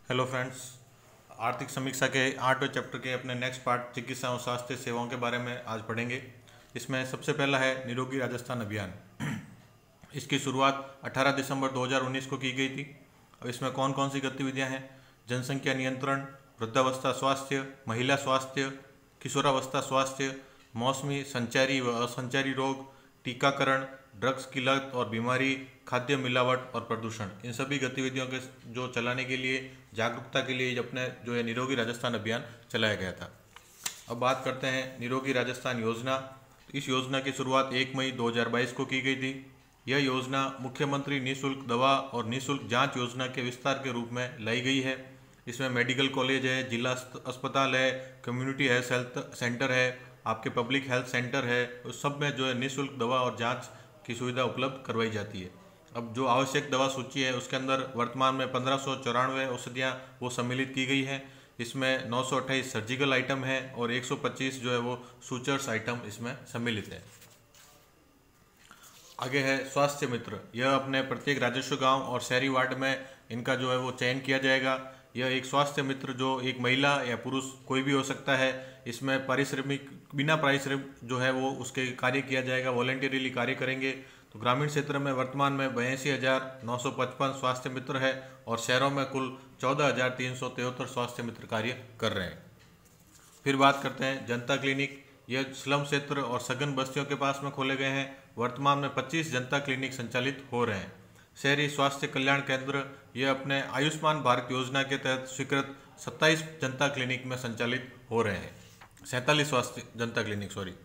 Hello friends. आर्थिक समीक्षा के 8वें चैप्टर के अपने नेक्स्ट पार्ट चिकित्सा और स्वास्थ्य सेवाओं के बारे में आज पढ़ेंगे। इसमें सबसे पहला है निरोगी राजस्थान अभियान। इसकी शुरुआत 18 दिसंबर 2019 को की गई थी। अब इसमें कौन कौन सी गतिविधियां हैं? जनसंख्या नियंत्रण, वृद्धावस्था स्वास्थ्य, महिला स्वास्थ्य, किशोरावस्था स्वास्थ्य, मौसमी संचारी व असंचारी रोग, टीकाकरण, ड्रग्स की लत और बीमारी, खाद्य मिलावट और प्रदूषण। इन सभी गतिविधियों के जो चलाने के लिए, जागरूकता के लिए अपने जो है निरोगी राजस्थान अभियान चलाया गया था। अब बात करते हैं निरोगी राजस्थान योजना। तो इस योजना की शुरुआत 1 मई 2022 को की गई थी। यह योजना मुख्यमंत्री निःशुल्क दवा और निःशुल्क जांच योजना के विस्तार के रूप में लाई गई है। इसमें मेडिकल कॉलेज है, जिला अस्पताल है, कम्युनिटी हेल्थ सेंटर है, आपके पब्लिक हेल्थ सेंटर है, उस सब में जो है निःशुल्क दवा और जांच की सुविधा उपलब्ध करवाई जाती है। अब जो आवश्यक दवा सूची है उसके अंदर वर्तमान में 1594 औषधियाँ वो सम्मिलित की गई हैं। इसमें 928 सर्जिकल आइटम है और 125 जो है वो सूचर्स आइटम इसमें सम्मिलित है। आगे है स्वास्थ्य मित्र। यह अपने प्रत्येक राजस्व गांव और शहरी वार्ड में इनका जो है वो चयन किया जाएगा। यह एक स्वास्थ्य मित्र जो एक महिला या पुरुष कोई भी हो सकता है। इसमें पारिश्रमिक बिना पारिश्रमिक जो है वो उसके कार्य किया जाएगा, वॉलंटियरली कार्य करेंगे। तो ग्रामीण क्षेत्र में वर्तमान में 82,955 स्वास्थ्य मित्र है और शहरों में कुल 14,373 स्वास्थ्य मित्र कार्य कर रहे हैं। फिर बात करते हैं जनता क्लिनिक। यह स्लम क्षेत्र और सघन बस्तियों के पास में खोले गए हैं। वर्तमान में 25 जनता क्लिनिक संचालित हो रहे हैं। शहरी स्वास्थ्य कल्याण केंद्र यह अपने आयुष्मान भारत योजना के तहत स्वीकृत 27 जनता क्लिनिक में संचालित हो रहे हैं। 47 स्वास्थ्य जनता क्लिनिक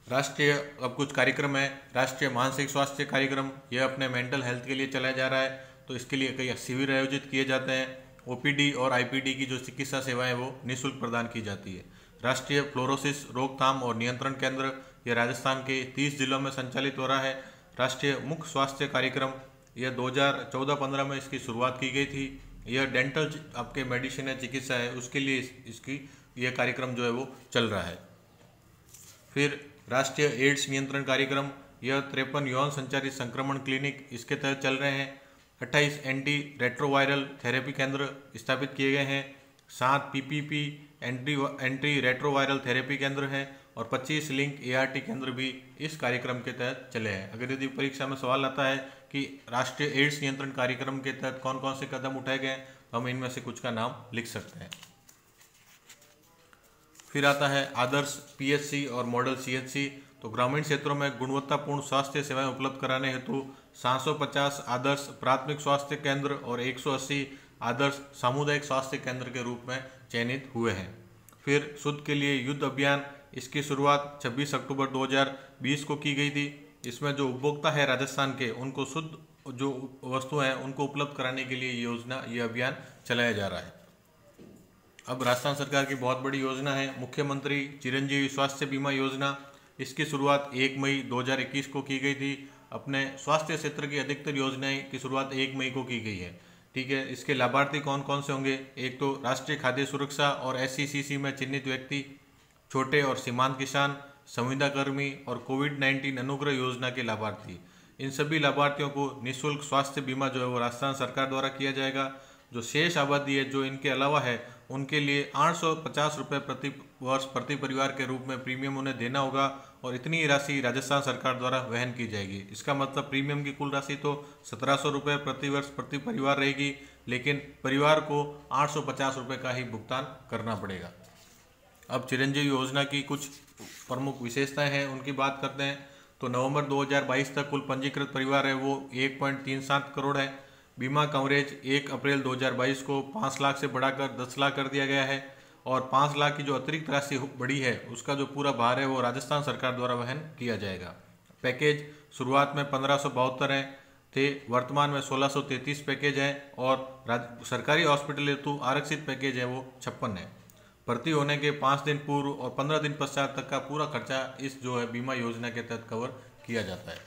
राष्ट्रीय अब कुछ कार्यक्रम है। राष्ट्रीय मानसिक स्वास्थ्य कार्यक्रम यह अपने मेंटल हेल्थ के लिए चलाया जा रहा है। तो इसके लिए कई शिविर आयोजित किए जाते हैं। ओपीडी और आईपीडी की जो चिकित्सा सेवाएं वो निःशुल्क प्रदान की जाती है। राष्ट्रीय फ्लोरोसिस रोकथाम और नियंत्रण केंद्र यह राजस्थान के 30 जिलों में संचालित हो रहा है। राष्ट्रीय मुख्य स्वास्थ्य कार्यक्रम यह 2014-15 में इसकी शुरुआत की गई थी। यह डेंटल आपके मेडिसिन है, चिकित्सा है, उसके लिए इसकी यह कार्यक्रम जो है वो चल रहा है। फिर राष्ट्रीय एड्स नियंत्रण कार्यक्रम यह 53 यौन संचारित संक्रमण क्लिनिक इसके तहत चल रहे हैं। 28 एंटी रेट्रोवायरल थेरेपी केंद्र स्थापित किए गए हैं। 7 पीपीपी एंटी रेट्रोवायरल थेरेपी केंद्र हैं और 25 लिंक एआरटी केंद्र भी इस कार्यक्रम के तहत चले हैं। अगर यदि परीक्षा में सवाल आता है कि राष्ट्रीय एड्स नियंत्रण कार्यक्रम के तहत कौन कौन से कदम उठाए गए तो हम इनमें से कुछ का नाम लिख सकते हैं। फिर आता है आदर्श पीएचसी और मॉडल सीएचसी। तो ग्रामीण क्षेत्रों में गुणवत्तापूर्ण स्वास्थ्य सेवाएं उपलब्ध कराने हेतु 750 आदर्श प्राथमिक स्वास्थ्य केंद्र और 180 आदर्श सामुदायिक स्वास्थ्य केंद्र के रूप में चयनित हुए हैं। फिर शुद्ध के लिए युद्ध अभियान, इसकी शुरुआत 26 अक्टूबर 2020 को की गई थी। इसमें जो उपभोक्ता है राजस्थान के, उनको शुद्ध जो वस्तु हैं उनको उपलब्ध कराने के लिए ये अभियान चलाया जा रहा है। अब राजस्थान सरकार की बहुत बड़ी योजना है मुख्यमंत्री चिरंजीवी स्वास्थ्य बीमा योजना। इसकी शुरुआत 1 मई 2021 को की गई थी। अपने स्वास्थ्य क्षेत्र की अधिकतर योजनाएं की शुरुआत 1 मई को की गई है। ठीक है, इसके लाभार्थी कौन कौन से होंगे? एक तो राष्ट्रीय खाद्य सुरक्षा और एससीसीसी में चिन्हित व्यक्ति, छोटे और सीमांत किसान, संविदा कर्मी और कोविड-19 अनुग्रह योजना के लाभार्थी। इन सभी लाभार्थियों को निःशुल्क स्वास्थ्य बीमा जो है वो राजस्थान सरकार द्वारा किया जाएगा। जो शेष आबादी है जो इनके अलावा है उनके लिए 850 रुपये प्रति वर्ष प्रति परिवार के रूप में प्रीमियम उन्हें देना होगा और इतनी राशि राजस्थान सरकार द्वारा वहन की जाएगी। इसका मतलब प्रीमियम की कुल राशि तो 1700 रुपये प्रति वर्ष प्रति परिवार रहेगी, लेकिन परिवार को 850 रुपये का ही भुगतान करना पड़ेगा। अब चिरंजीवी योजना की कुछ प्रमुख विशेषताएं हैं, उनकी बात करते हैं। तो नवंबर 2022 तक कुल पंजीकृत परिवार है वो 1.37 करोड़ है। बीमा कवरेज 1 अप्रैल 2022 को 5 लाख से बढ़ाकर 10 लाख कर दिया गया है और 5 लाख की जो अतिरिक्त राशि बढ़ी है उसका जो पूरा भार है वो राजस्थान सरकार द्वारा वहन किया जाएगा। पैकेज शुरुआत में 1572 हैं थे, वर्तमान में 1633 पैकेज हैं और सरकारी हॉस्पिटल हेतु आरक्षित पैकेज है वो 56 है। भर्ती होने के 5 दिन पूर्व और 15 दिन पश्चात तक का पूरा खर्चा इस जो है बीमा योजना के तहत कवर किया जाता है।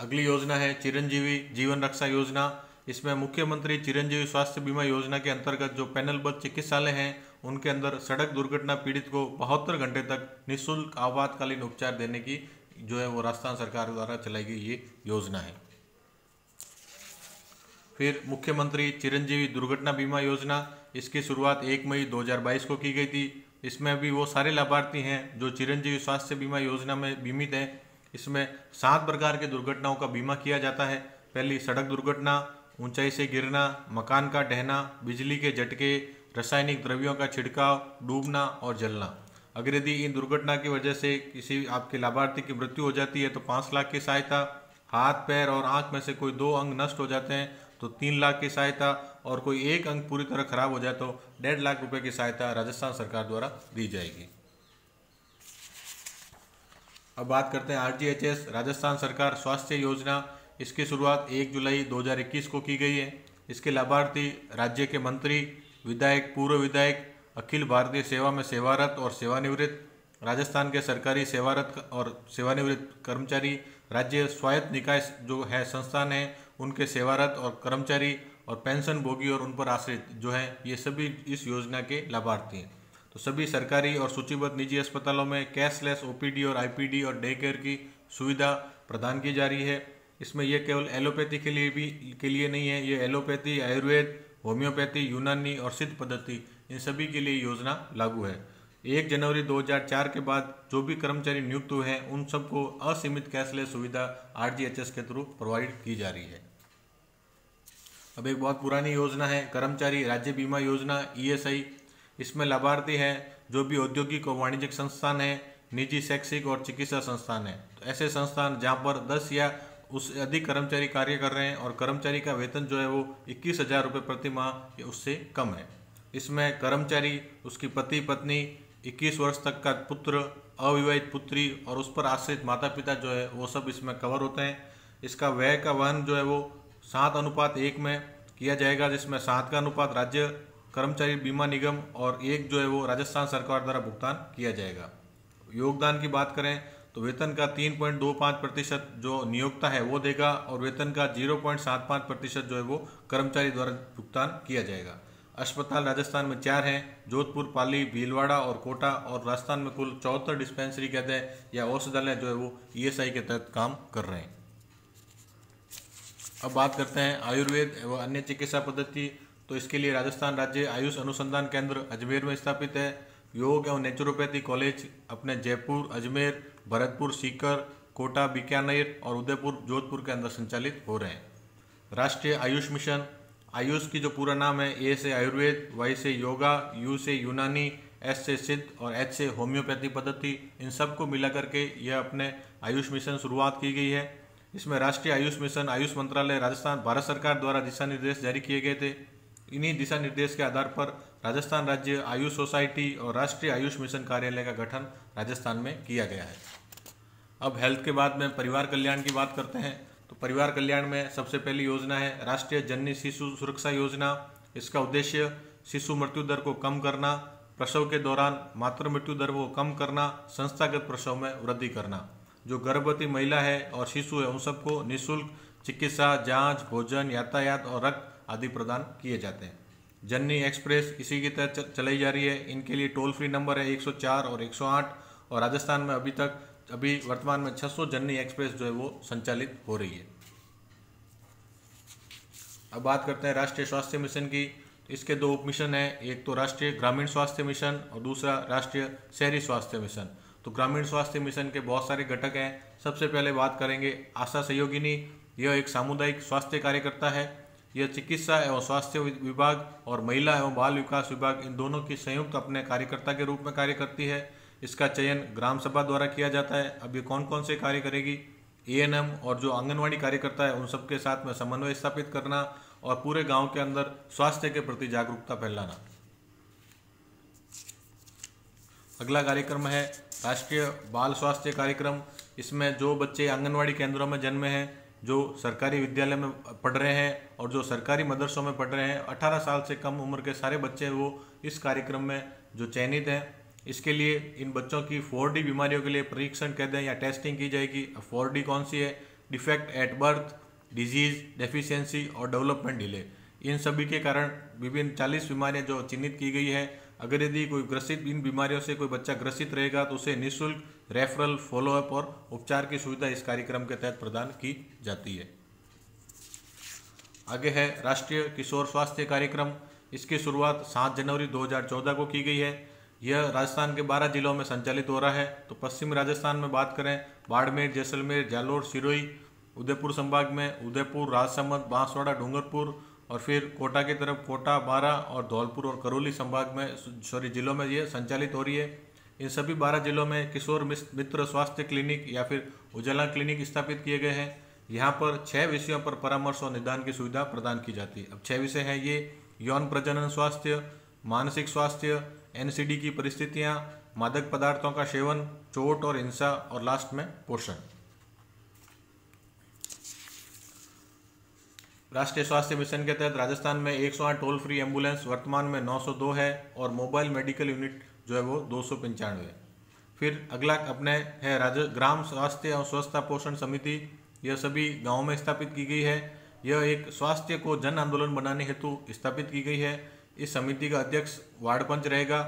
अगली योजना है चिरंजीवी जीवन रक्षा योजना। इसमें मुख्यमंत्री चिरंजीवी स्वास्थ्य बीमा योजना के अंतर्गत जो पैनलबद्ध चिकित्सालय हैं उनके अंदर सड़क दुर्घटना पीड़ित को 72 घंटे तक निःशुल्क आपातकालीन उपचार देने की जो है वो राजस्थान सरकार द्वारा चलाई गई ये योजना है। फिर मुख्यमंत्री चिरंजीवी दुर्घटना बीमा योजना, इसकी शुरुआत 1 मई 2022 को की गई थी। इसमें भी वो सारे लाभार्थी हैं जो चिरंजीवी स्वास्थ्य बीमा योजना में बीमित हैं। इसमें 7 प्रकार के दुर्घटनाओं का बीमा किया जाता है। पहली सड़क दुर्घटना, ऊंचाई से गिरना, मकान का ढहना, बिजली के झटके, रासायनिक द्रव्यों का छिड़काव, डूबना और जलना। अगर यदि इन दुर्घटना की वजह से किसी आपके लाभार्थी की मृत्यु हो जाती है तो 5 लाख की सहायता, हाथ पैर और आंख में से कोई 2 अंग नष्ट हो जाते हैं तो 3 लाख की सहायता, और कोई एक अंग पूरी तरह खराब हो जाए तो 1.5 लाख रुपए की सहायता राजस्थान सरकार द्वारा दी जाएगी। अब बात करते हैं RGHS राजस्थान सरकार स्वास्थ्य योजना। इसकी शुरुआत 1 जुलाई 2021 को की गई है। इसके लाभार्थी राज्य के मंत्री, विधायक, पूर्व विधायक, अखिल भारतीय सेवा में सेवारत और सेवानिवृत्त, राजस्थान के सरकारी सेवारत और सेवानिवृत्त कर्मचारी, राज्य स्वायत्त निकाय जो है संस्थान है उनके सेवारत और कर्मचारी, और पेंशन भोगी और उन पर आश्रित जो है ये सभी इस योजना के लाभार्थी हैं। तो सभी सरकारी और सूचीबद्ध निजी अस्पतालों में कैशलेस OPD और IPD और डे केयर की सुविधा प्रदान की जा रही है। इसमें यह केवल एलोपैथी के लिए नहीं है, ये एलोपैथी, आयुर्वेद, होम्योपैथी, यूनानी और सिद्ध पद्धति, इन सभी के लिए योजना लागू है। 1 जनवरी 2004 के बाद जो भी कर्मचारी नियुक्त हुए हैं उन सबको असीमित कैशलेस सुविधा RGHS के थ्रू प्रोवाइड की जा रही है। अब एक बहुत पुरानी योजना है कर्मचारी राज्य बीमा योजना ESI। इसमें लाभार्थी हैं जो भी औद्योगिक और वाणिज्यिक संस्थान है, निजी शैक्षिक और चिकित्सा संस्थान है। तो ऐसे संस्थान जहाँ पर 10 या उससे अधिक कर्मचारी कार्य कर रहे हैं और कर्मचारी का वेतन जो है वो 21,000 रुपये प्रति माह या उससे कम है। इसमें कर्मचारी, उसकी पति पत्नी, 21 वर्ष तक का पुत्र, अविवाहित पुत्री और उस पर आश्रित माता पिता जो है वो सब इसमें कवर होते हैं। इसका व्यय का वहन जो है वो 7:1 में किया जाएगा, जिसमें 7 का अनुपात राज्य कर्मचारी बीमा निगम और 1 जो है वो राजस्थान सरकार द्वारा भुगतान किया जाएगा। योगदान की बात करें तो वेतन का 3.25% जो नियोक्ता है वो देगा और वेतन का 0.75% जो है वो कर्मचारी द्वारा भुगतान किया जाएगा। अस्पताल राजस्थान में 4 हैं, जोधपुर, पाली, भीलवाड़ा और कोटा, और राजस्थान में कुल 74 डिस्पेंसरी कहते हैं या औषधालय जो है वो ESI के तहत काम कर रहे हैं। अब बात करते हैं आयुर्वेद एवं अन्य चिकित्सा पद्धति। तो इसके लिए राजस्थान राज्य आयुष अनुसंधान केंद्र अजमेर में स्थापित है। योग एवं नेचुरोपैथी कॉलेज अपने जयपुर, अजमेर, भरतपुर, सीकर, कोटा, बीकानेर और उदयपुर, जोधपुर के अंदर संचालित हो रहे हैं। राष्ट्रीय आयुष मिशन, आयुष की जो पूरा नाम है, A से आयुर्वेद, Y से योगा, U से यूनानी, S से सिद्ध और H से होम्योपैथी पद्धति, इन सबको मिला करके यह अपने आयुष मिशन शुरुआत की गई है। इसमें राष्ट्रीय आयुष मिशन, आयुष मंत्रालय, राजस्थान भारत सरकार द्वारा दिशा निर्देश जारी किए गए थे। इन्हीं दिशा निर्देश के आधार पर राजस्थान राज्य आयुष सोसाइटी और राष्ट्रीय आयुष मिशन कार्यालय का गठन राजस्थान में किया गया है। अब हेल्थ के बाद में परिवार कल्याण की बात करते हैं। तो परिवार कल्याण में सबसे पहली योजना है राष्ट्रीय जननी शिशु सुरक्षा योजना। इसका उद्देश्य शिशु मृत्यु दर को कम करना, प्रसव के दौरान मातृ मृत्यु दर को कम करना, संस्थागत प्रसव में वृद्धि करना। जो गर्भवती महिला है और शिशु है उन सबको निःशुल्क चिकित्सा, जांच, भोजन, यातायात और रक्त आदि प्रदान किए जाते हैं। जननी एक्सप्रेस इसी के तहत चलाई जा रही है। इनके लिए टोल फ्री नंबर है 104 और 108, और राजस्थान में अभी वर्तमान में 600 जननी एक्सप्रेस जो है वो संचालित हो रही है। अब बात करते हैं राष्ट्रीय स्वास्थ्य मिशन की। इसके 2 उप मिशन हैं, एक तो राष्ट्रीय ग्रामीण स्वास्थ्य मिशन और दूसरा राष्ट्रीय शहरी स्वास्थ्य मिशन। तो ग्रामीण स्वास्थ्य मिशन के बहुत सारे घटक हैं। सबसे पहले बात करेंगे आशा सहयोगिनी। यह एक सामुदायिक स्वास्थ्य कार्यकर्ता है। यह चिकित्सा एवं स्वास्थ्य विभाग और महिला एवं बाल विकास विभाग इन दोनों की संयुक्त अपने कार्यकर्ता के रूप में कार्य करती है। इसका चयन ग्राम सभा द्वारा किया जाता है। अब ये कौन कौन से कार्य करेगी? ANM और जो आंगनवाड़ी कार्यकर्ता है उन सबके साथ में समन्वय स्थापित करना और पूरे गांव के अंदर स्वास्थ्य के प्रति जागरूकता फैलाना। अगला कार्यक्रम है राष्ट्रीय बाल स्वास्थ्य कार्यक्रम। इसमें जो बच्चे आंगनवाड़ी केंद्रों में जन्मे हैं, जो सरकारी विद्यालय में पढ़ रहे हैं और जो सरकारी मदरसों में पढ़ रहे हैं, 18 साल से कम उम्र के सारे बच्चे वो इस कार्यक्रम में जो चयनित हैं। इसके लिए इन बच्चों की 4D बीमारियों के लिए परीक्षण कहते हैं या टेस्टिंग की जाएगी। 4D कौन सी है? Defect at birth, disease, deficiency और डेवलपमेंट डिले। इन सभी के कारण विभिन्न 40 बीमारियां जो चिन्हित की गई है। अगर यदि कोई ग्रसित इन बीमारियों से कोई बच्चा ग्रसित रहेगा तो उसे निःशुल्क रेफरल, फॉलोअप और उपचार की सुविधा इस कार्यक्रम के तहत प्रदान की जाती है। आगे है राष्ट्रीय किशोर स्वास्थ्य कार्यक्रम। इसकी शुरुआत 7 जनवरी 2014 को की गई है। यह राजस्थान के 12 जिलों में संचालित हो रहा है। तो पश्चिमी राजस्थान में बात करें, बाड़मेर, जैसलमेर, जालोर, सिरोही। उदयपुर संभाग में उदयपुर, राजसमंद, बांसवाड़ा, डूंगरपुर, और फिर कोटा की तरफ कोटा, बारां और धौलपुर और करौली संभाग में जिलों में ये संचालित हो रही है। इन सभी 12 जिलों में किशोर मित्र स्वास्थ्य क्लिनिक या फिर उजाला क्लिनिक स्थापित किए गए हैं। यहाँ पर 6 विषयों पर परामर्श और निदान की सुविधा प्रदान की जाती है। अब 6 विषय हैं ये: यौन प्रजनन स्वास्थ्य, मानसिक स्वास्थ्य, एनसीडी की परिस्थितियाँ, मादक पदार्थों का सेवन, चोट और हिंसा, और लास्ट में पोषण। राष्ट्रीय स्वास्थ्य मिशन के तहत राजस्थान में 108 टोल फ्री एम्बुलेंस वर्तमान में 902 है और मोबाइल मेडिकल यूनिट जो है वो 295 है। फिर अगला अपने है ग्राम स्वास्थ्य और स्वच्छता पोषण समिति। यह सभी गांवों में स्थापित की गई है। यह एक स्वास्थ्य को जन आंदोलन बनाने हेतु स्थापित की गई है। इस समिति का अध्यक्ष वार्ड पंच रहेगा।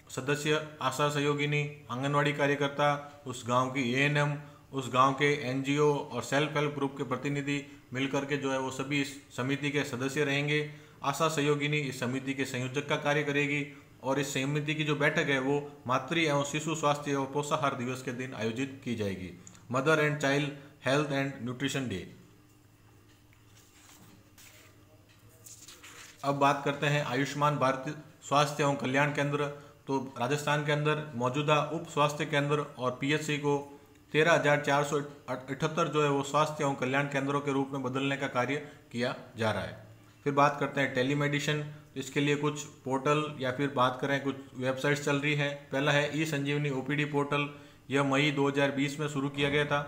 सदस्य आशा सहयोगिनी, आंगनवाड़ी कार्यकर्ता, उस गांव की एएनएम, उस गांव के एनजीओ और सेल्फ हेल्प ग्रुप के प्रतिनिधि मिलकर के जो है वो सभी इस समिति के सदस्य रहेंगे। आशा सहयोगिनी इस समिति के संयोजक का कार्य करेगी और इस समिति की जो बैठक है वो मातृ एवं शिशु स्वास्थ्य एवं पोषाहार दिवस के दिन आयोजित की जाएगी। Mother and child health and nutrition day. अब बात करते हैं आयुष्मान भारत स्वास्थ्य एवं कल्याण केंद्र। तो राजस्थान के अंदर मौजूदा उप स्वास्थ्य केंद्र और पीएचसी को 13,478 जो है वो स्वास्थ्य एवं कल्याण केंद्रों के रूप में बदलने का कार्य किया जा रहा है। फिर बात करते हैं टेलीमेडिसिन। इसके लिए कुछ पोर्टल या फिर बात करें कुछ वेबसाइट्स चल रही है। पहला है ई संजीवनी ओपीडी पोर्टल। यह मई 2020 में शुरू किया गया था।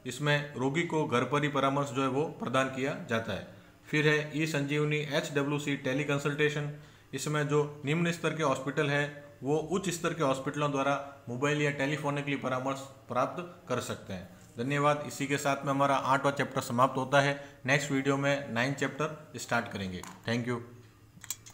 इसमें रोगी को घर पर ही परामर्श जो है वो प्रदान किया जाता है। फिर है ई संजीवनी HWC टेली कंसल्टेशन। इसमें जो निम्न स्तर के हॉस्पिटल है वो उच्च स्तर के हॉस्पिटलों द्वारा मोबाइल या टेलीफोनिकली परामर्श प्राप्त कर सकते हैं। धन्यवाद। इसी के साथ में हमारा 8वां चैप्टर समाप्त होता है। नेक्स्ट वीडियो में 9 चैप्टर स्टार्ट करेंगे। Thank you.